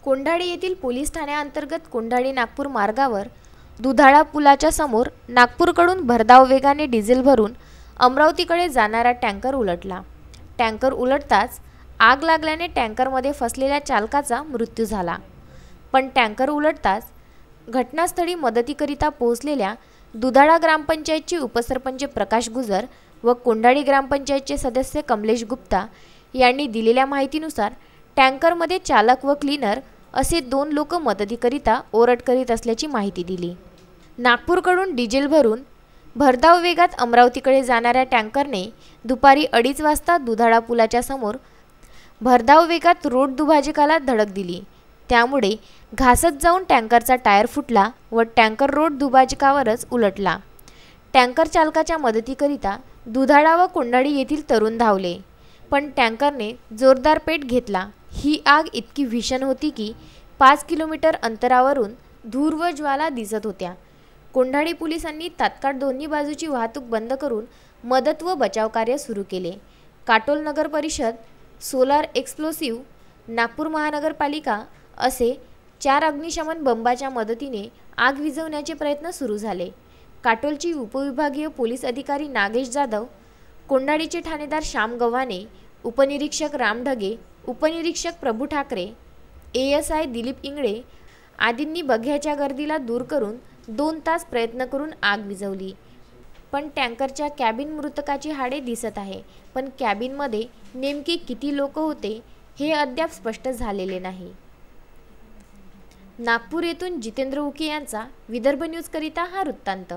कोंढाळी येथील पोलीस ठाण्याअंतर्गत कोंढाळी नागपूर मार्गावर दुधाळा पुलाच्या समोर नागपूरकडून भरधाव वेगाने डिझेल भरून अमरावतीकडे जाणारा टँकर उलटला। टँकर उलटताच आग लागल्याने टँकरमध्ये फसलेल्या चालकाचा मृत्यू झाला। पण टँकर उलटताच घटनास्थळी मदतीकरिता पोहोचलेल्या दुधाळा ग्रामपंचायतचे उपसरपंच प्रकाश गुजर व कोंढाळी ग्रामपंचायतचे सदस्य कमलेश गुप्ता यांनी दिलेल्या माहितीनुसार टँकरमध्ये चालक व क्लीनर असे 2 लोक मदतीकरिता ओरड करीत असल्याची माहिती दिली। नागपूरकडून डिझेल भरून भरधाव वेगात अमरावतीकडे जाणाऱ्या टँकरने दुपारी 2:30 वाजता दुधाळा पुलाच्या समोर भरधाव वेगात रोड दुभाजकाला धडक दिली। त्यामुळे घासत जाऊन टँकरचा टायर फुटला व टँकर रोड दुभाजकावरच उलटला। टँकर चालकाच्या मदतीकरिता दुधाळा व कोंढाळी येथील तरुण धावले, पण टँकरने जोरदार पेट घेतला। ही आग इतकी भीषण होती की 5 किलोमीटर अंतरावरून धूर व ज्वाला दिसत होत्या। कोंढाळी पोलिसांनी तात्काळ दोन्ही बाजूची वाहतूक बंद करून मदत व बचाव कार्य सुरू केले। काटोल नगर परिषद, सोलार एक्सप्लोसिव्ह, नागपूर महानगरपालिका असे 4 अग्निशमन बंबाच्या मदतीने आग विझवण्याचे प्रयत्न सुरू झाले। काटोलची उपविभागीय पोलीस अधिकारी नागेश जाधव, कोंढाळीचे ठाणेदार श्याम गव्हाणे, उपनिरीक्षक राम ढगे, उपनिरीक्षक प्रभू ठाकरे, ASI दिलीप इंगळे आदींनी बघ्याच्या गर्दीला दूर करून 2 तास प्रयत्न करून आग विझवली। पण टँकरच्या कॅबिन मृतकाची हाडे दिसत आहे, पण कॅबिनमध्ये नेमके किती लोक होते हे अद्याप स्पष्ट झालेले नाही। नागपूर येथून जितेंद्र उके यांचा विदर्भ न्यूज करिता हा वृत्तांत।